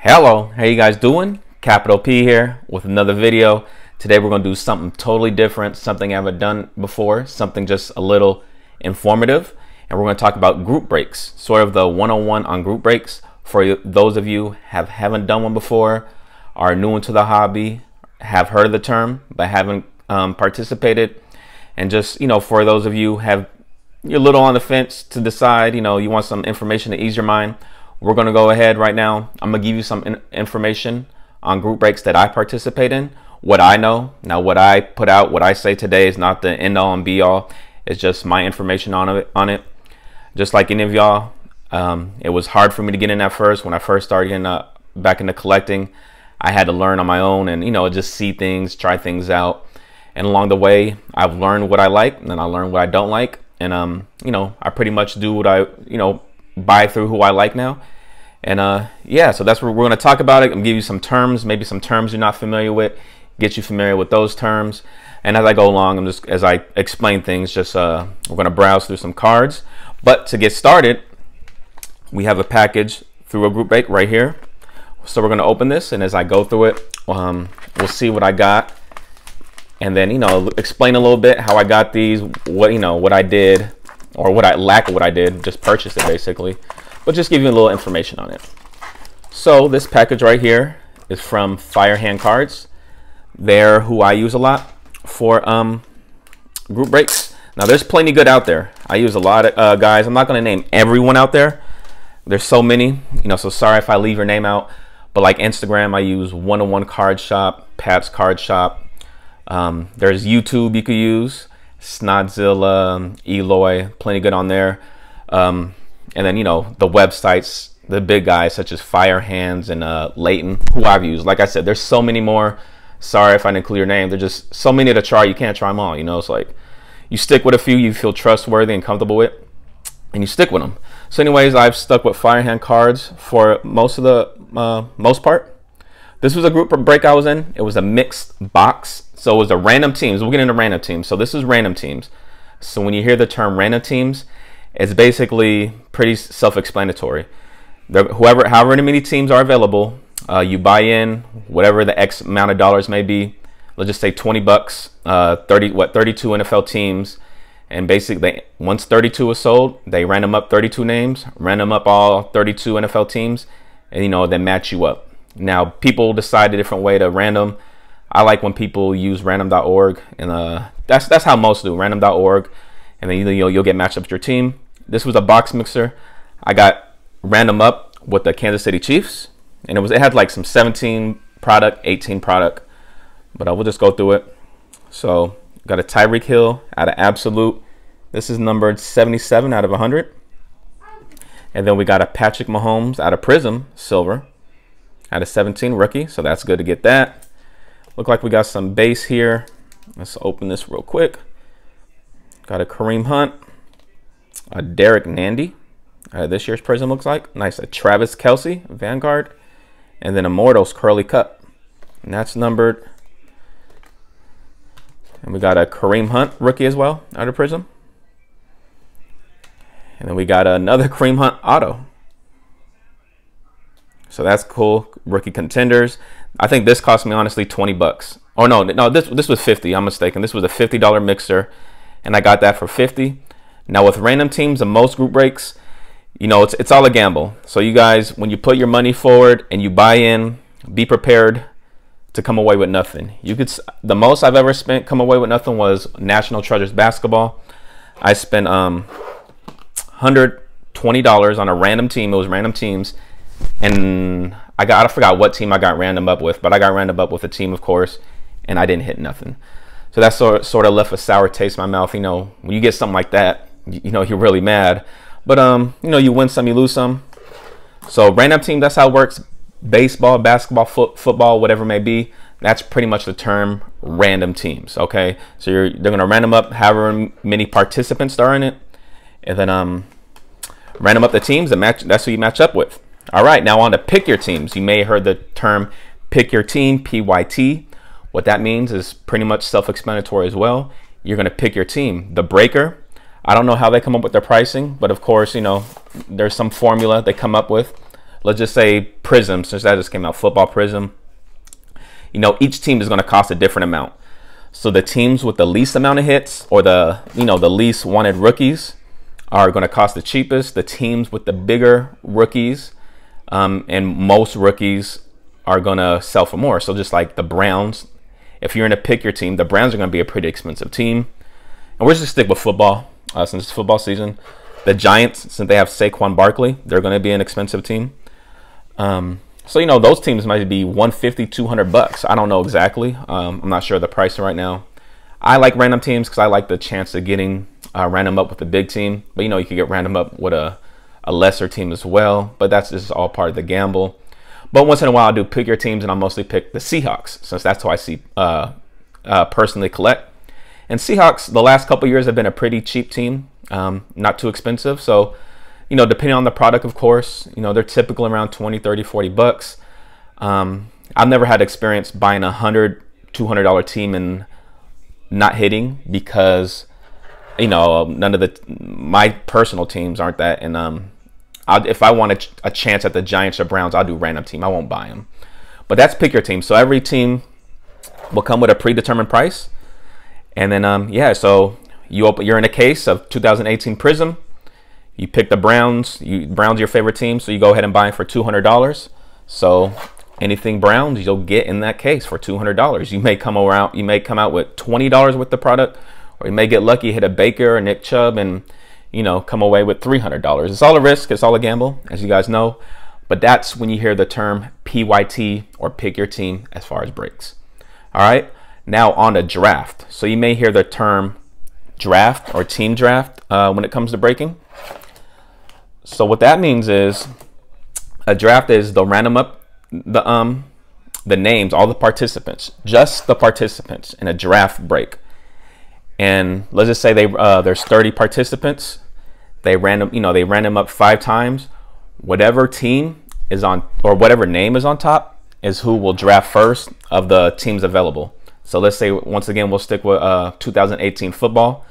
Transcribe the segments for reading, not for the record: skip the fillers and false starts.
Hello, how you guys doing? Capital P here with another video. Today we're going to do something totally different, something I haven't done before, something just a little informative, and we're going to talk about group breaks, sort of the 101 on group breaks for those of you haven't done one before, are new into the hobby, have heard of the term but haven't participated, and just, for those of you you're a little on the fence to decide, you want some information to ease your mind. We're going to go ahead right now. I'm going to give you some information on group breaks that I participate in, what I know. Now, what I put out, what I say today is not the end all and be all. It's just my information on it. Just like any of y'all, it was hard for me to get in at first. When I first started getting back into collecting, I had to learn on my own and, just see things, try things out. And along the way, I've learned what I like, and then I learned what I don't like. And, I pretty much do what I, buy through who I like now. And yeah, so that's what we're going to talk about. I'm gonna give you some terms, maybe some terms you're not familiar with, get you familiar with those terms. And as I go along, as I explain things, we're going to browse through some cards. But to get started, we have a package through a group break right here. So we're going to open this, and as I go through it, we'll see what I got, and then explain a little bit how I got these, what I did, or what I did, just purchased it basically, but just give you a little information on it. So this package right here is from Firehand Cards. They're who I use a lot for group breaks. Now there's plenty good out there. I use a lot of guys. I'm not going to name everyone out there. There's so many, so sorry if I leave your name out, but like Instagram, I use 101 Card Shop, Pat's Card Shop. There's YouTube you could use, Snodzilla, Eloy, plenty good on there. And then, the websites, the big guys such as Firehands and Layton, who I've used. Like I said, there's so mmany more. Sorry if I didn't include your name. There's just so many to try. You can't try them all. It's like you stick with a few you feel trustworthy and comfortable with, and you stick with them. So anyways, I've stuck with Firehand Cards for most part. This was a group break I was in. It was a mixed box. So it was a random teams. We'll get into random teams. So this is random teams. So when you hear the term random teams, it's basically pretty self-explanatory. However many teams are available, you buy in whatever the X amount of dollars may be. Let's just say 20 bucks, 32 NFL teams. And basically, once 32 is sold, they random up 32 names, random up all 32 NFL teams, and then match you up. Now, people decide a different way to random. I like when people use random.org, and that's how most do, random.org, and then you'll get matched up with your team. This was a box mixer. I got random up with the Kansas City Chiefs, and it had like some 17 product, 18 product, but I will just go through it. So got a Tyreek Hill out of Absolute. This is numbered 77 out of 100. And then we got a Patrick Mahomes out of Prism, silver, out of 17, rookie. So that's good to get that. Look like we got some base here. Let's open this real quick. Got a Kareem Hunt, a Derek Nandy, this year's Prism looks like. Nice, a Travis Kelce, Vanguard, and then Immortals Curly Cut. And that's numbered. And we got a Kareem Hunt rookie as well out of Prism. And then we got another Kareem Hunt auto. So that's cool. Rookie Contenders. I think this cost me honestly 20 bucks. Oh no, this was 50. I'm mistaken. This was a $50 mixer, and I got that for 50. Now with random teams and most group breaks, it's all a gamble. So you guys, when you put your money forward and you buy in, be prepared to come away with nothing. The most I've ever spent come away with nothing was National Treasures basketball. I spent $120 on a random team. It was random teams, and I forgot what team I got random up with, but I got random up with a team, of course, and I didn't hit nothing. So that sort of left a sour taste in my mouth. When you get something like that, you're really mad. But you win some, you lose some. So random team, that's how it works. Baseball, basketball, football, whatever it may be. That's pretty much the term random teams. Okay, so they're gonna random up however many participants are in it, and then random up the teams and match. That's who you match up with. All right, now on to pick your teams. You may have heard the term pick your team, PYT. What that means is pretty much self-explanatory as well. You're going to pick your team. The breaker, I don't know how they come up with their pricing, but of course, there's some formula they come up with. let's just say Prism, since that just came out, Football Prism. You know, each team is going to cost a different amount. So the teams with the least amount of hits, or the least wanted rookies, are going to cost the cheapest. The teams with the bigger rookies and most rookies are going to sell for more. So just like the Browns, if you're in a pick your team, the Browns are going to be a pretty expensive team. And we're just stick with football since it's football season. The Giants, since they have Saquon Barkley, they're going to be an expensive team. So, you know, those teams might be $150, $200. I don't know exactly. I'm not sure the price right now. I like random teams because I like the chance of getting random up with a big team. But, you know, you can get random up with a lesser team as well. But that's just all part of the gamble. But once in a while, I do pick your teams, and I mostly pick the Seahawks, since that's who I see personally collect. And Seahawks, the last couple years, have been a pretty cheap team, not too expensive. So, you know, depending on the product, of course, you know, they're typically around 20, 30, 40 bucks. I've never had experience buying $100, $200 team and not hitting, because, you know, none of my personal teams aren't that. And if I want a chance at the Giants or Browns, I'll do random team. I won't buy them. But that's pick your team. So every team will come with a predetermined price. And then, yeah, so you're in a case of 2018 Prism. You pick the Browns. Browns are your favorite team, so you go ahead and buy it for $200. So anything Browns, you'll get in that case for $200. You may come out with $20 with the product, or you may get lucky, hit a Baker or Nick Chubb, and, you know, come away with $300. It's all a risk. It's all a gamble, as you guys know. But that's when you hear the term PYT, or pick your team, as far as breaks. All right. Now on to draft. So you may hear the term draft or team draft when it comes to breaking. So what that means is a draft is they'll random up the names, all the participants, just the participants in a draft break. And let's just say there's 30 participants. They random up 5 times. Whatever team is on, or whatever name is on top, is who will draft first of the teams available. So let's say, once again, we'll stick with 2018 football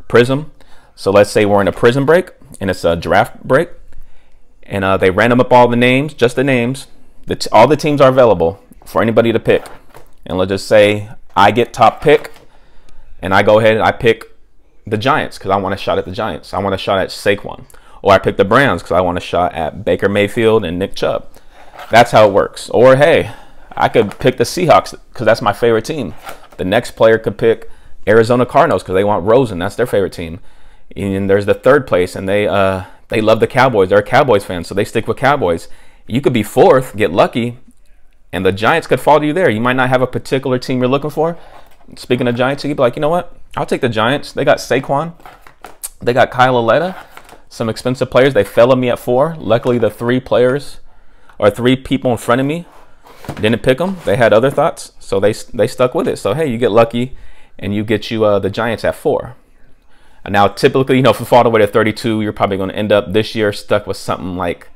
Prism. So let's say we're in a Prism break, and it's a draft break, and they random up all the names, just the names. All the teams are available for anybody to pick. And let's just say I get top pick, and I go ahead and I pick the Giants because I want a shot at the Giants. I want a shot at Saquon. Or I pick the Browns because I want a shot at Baker Mayfield and Nick Chubb. That's how it works. Or, hey, I could pick the Seahawks because that's my favorite team. The next player could pick Arizona Cardinals because they want Rosen. That's their favorite team. And there's the third place, and they love the Cowboys. They're a Cowboys fan, so they stick with Cowboys. You could be fourth, get lucky, and the Giants could fall to you there. You might not have a particular team you're looking for. Speaking of Giants, you could be like, you know what? I'll take the Giants. They got Saquon. They got Kyle Aletta. Some expensive players. They fell on me at 4. Luckily, the 3 people in front of me didn't pick them. They had other thoughts, so they stuck with it. So, hey, you get lucky, and you get the Giants at 4. And now, typically, you know, if you fall all the way to 32, you're probably going to end up this year stuck with something like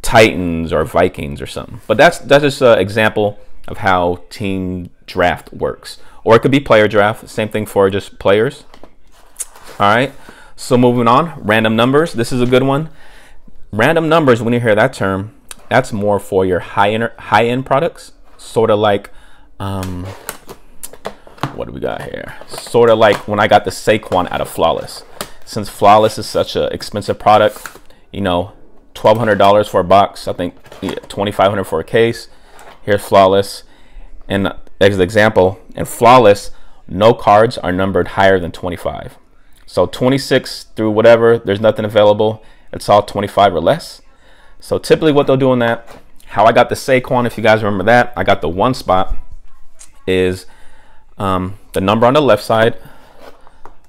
Titans or Vikings or something. But that's just an example of how team draft works. Or it could be player draft. Same thing for just players. All right. So moving on, random numbers. This is a good one. Random numbers, when you hear that term, that's more for your high-end products. Sort of like, what do we got here? Sort of like when I got the Saquon out of Flawless. Since Flawless is such an expensive product, you know, $1,200 for a box. I think $2,500 for a case. Here's Flawless. And as an example, in Flawless, no cards are numbered higher than 25. So 26 through whatever, there's nothing available. It's all 25 or less. So typically what they'll do in that, how I got the Saquon, if you guys remember that, I got the one spot, is the number on the left side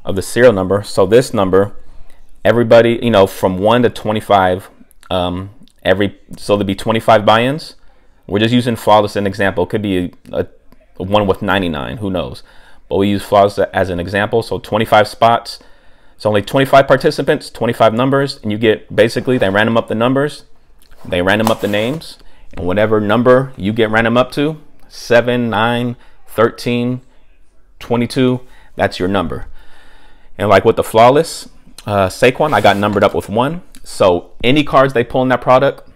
of the serial number. So this number, everybody, you know, from 1 to 25, so there'll be 25 buy-ins. We're just using Flawless as an example. It could be a one with 99, who knows? But we use Flawless as an example. So 25 spots. It's only 25 participants, 25 numbers, and you get, basically, they random up the numbers, they random up the names, and whatever number you get random up to, 7, 9, 13, 22, that's your number. And like with the Flawless Saquon, I got numbered up with 1. So any cards they pull in that product,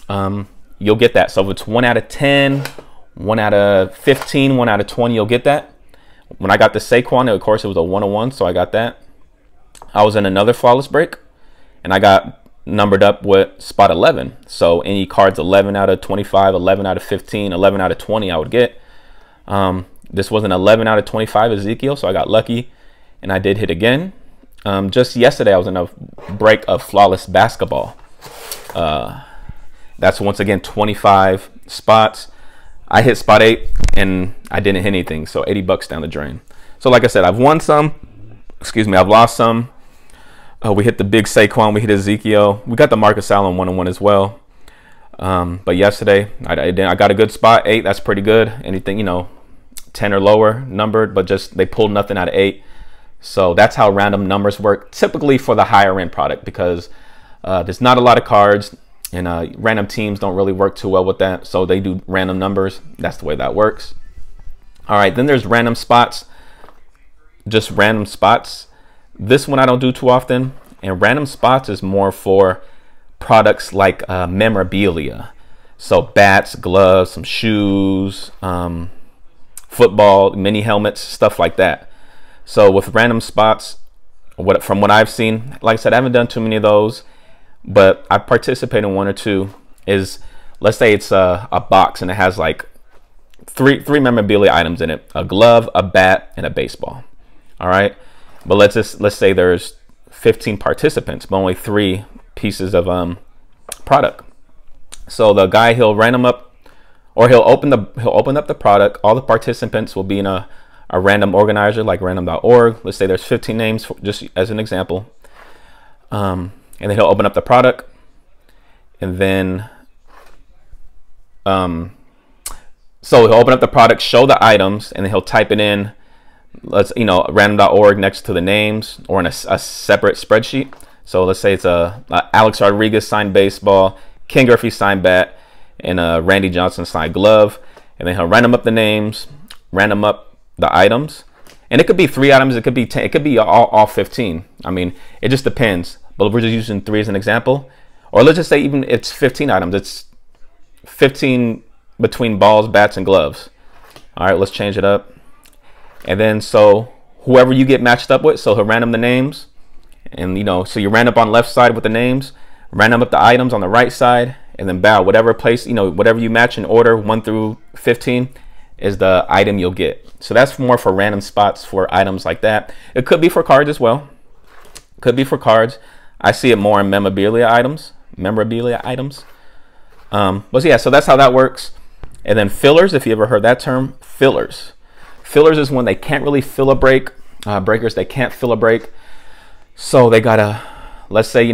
you'll get that. So if it's 1 out of 10, 1 out of 15, 1 out of 20, you'll get that. When I got the Saquon, of course, it was a 101, so I got that. I was in another flawless break, and I got numbered up with spot 11. So any cards 11 out of 25, 11 out of 15, 11 out of 20, I would get. This was an 11 out of 25 Ezekiel, so I got lucky, and I did hit again. Just yesterday, I was in a break of flawless basketball. That's once again 25 spots. I hit spot 8 and I didn't hit anything, so 80 bucks down the drain. So like I said, I've won some, excuse me, I've lost some. We hit the big Saquon, we hit Ezekiel, we got the Marcus Allen 1-on-1 as well. But yesterday I got a good spot, 8, that's pretty good. Anything, you know, 10 or lower numbered, but just they pulled nothing out of 8. So that's how random numbers work, typically for the higher end product, because there's not a lot of cards. And random teams don't really work too well with that, so they do random numbers. That's the way that works. All right, then there's random spots, just random spots. This one I don't do too often, and random spots is more for products like memorabilia. So bats, gloves, some shoes, football, mini helmets, stuff like that. So with random spots, from what I've seen, like I said, I haven't done too many of those, but I participate in 1 or 2. Is, let's say it's a box and it has like three memorabilia items in it: a glove, a bat, and a baseball. All right, but let's say there's 15 participants, but only 3 pieces of product. So the guy, he'll random up, or he'll open up the product. All the participants will be in a random organizer like random.org. Let's say there's 15 names, just as an example. And then he'll open up the product, and then so he'll open up the product, show the items, and then he'll type it in, random.org next to the names, or in a separate spreadsheet. So let's say it's a Alex Rodriguez signed baseball, Ken Griffey signed bat, and a Randy Johnson signed glove. And then he'll random up the names, random up the items, and it could be 3 items, it could be 10, it could be all 15. I mean, it just depends. But we're just using 3 as an example. Or let's just say even it's 15 items. It's 15 between balls, bats, and gloves. All right, let's change it up. And then so whoever you get matched up with, so he'll random the names. And, so you random up on the left side with the names, random up the items on the right side, and then bow, whatever place, whatever you match in order 1 through 15 is the item you'll get. So that's more for random spots for items like that. It could be for cards as well. Could be for cards. I see it more in memorabilia items. But yeah, so that's how that works. And then fillers, if you ever heard that term, fillers. Fillers is when they can't really fill a break. Breakers, they can't fill a break. So they gotta, let's say,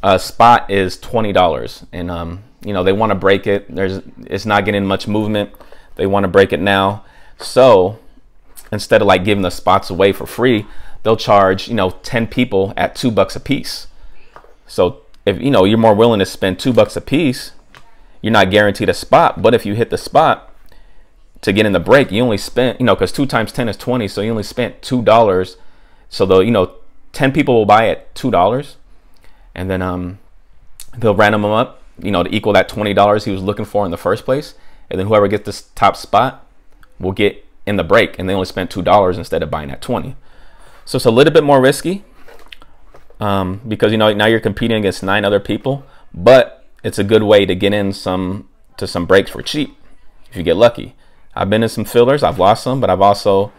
a spot is $20, and they want to break it. It's not getting much movement. They want to break it now. So instead of like giving the spots away for free, they'll charge 10 people at $2 a piece. So if you're more willing to spend $2 a piece, you're not guaranteed a spot. But if you hit the spot to get in the break, you only spent, because 2 times 10 is 20, so you only spent $2. So the 10 people will buy at $2, and then they'll random them up, to equal that $20 he was looking for in the first place. And then whoever gets this top spot will get in the break, and they only spent $2 instead of buying at 20. So it's a little bit more risky, because now you're competing against 9 other people, but it's a good way to get in some breaks for cheap if you get lucky. I've been in some fillers, I've lost some, but I've also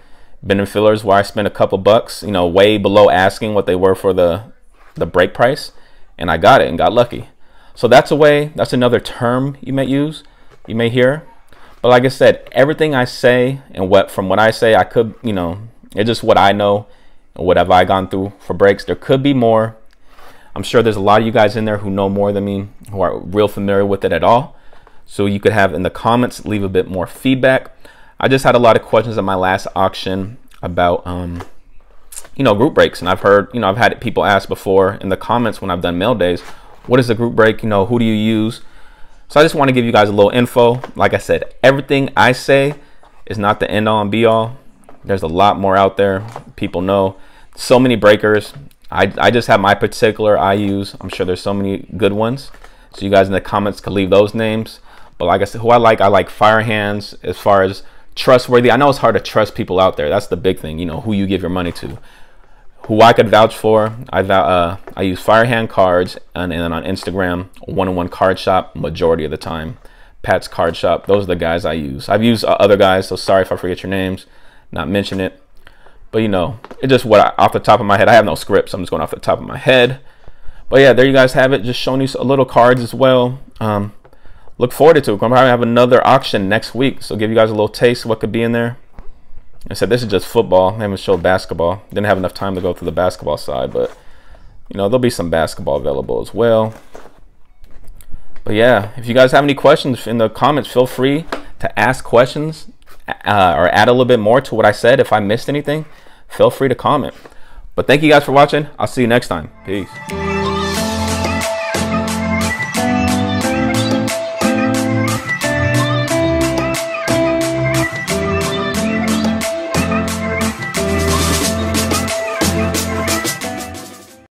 been in fillers where I spent a couple bucks, way below asking what they were for the break price, and I got it and got lucky. So that's another term you may use, you may hear. But like I said, everything I say and from what I say, I could, it's just what I know. What have I gone through for breaks? There could be more. I'm sure there's a lot of you guys in there who know more than me, who are real familiar with it at all. So you could have in the comments, leave a bit more feedback. I just had a lot of questions at my last auction about, group breaks. And I've heard, I've had people ask before in the comments when I've done mail days, what is a group break? Who do you use? So I just want to give you guys a little info. Like I said, everything I say is not the end all and be all. There's a lot more out there. People know so many breakers. I just have my particular I use. I'm sure there's so many good ones. So you guys in the comments can leave those names. But like I said, who I like Firehands as far as trustworthy. I know it's hard to trust people out there. That's the big thing, you know, who you give your money to. Who I could vouch for, I use Firehand Cards, and then on Instagram, One-on-One Card Shop majority of the time. Pat's Card Shop, those are the guys I use. I've used other guys, so sorry if I forget your names, not mention it. But you know, it's just off the top of my head. I have no scripts, I'm just going off the top of my head. But yeah, there you guys have it, just showing you a little cards as well. Look forward to it. We're going to probably have another auction next week, so give you guys a little taste of what could be in there. I said this is just football. I haven't showed basketball. Didn't have enough time to go through the basketball side, but you know, there'll be some basketball available as well. But yeah, if you guys have any questions in the comments, feel free to ask questions or add a little bit more to what I said. If I missed anything, feel free to comment. But thank you guys for watching. I'll see you next time. Peace.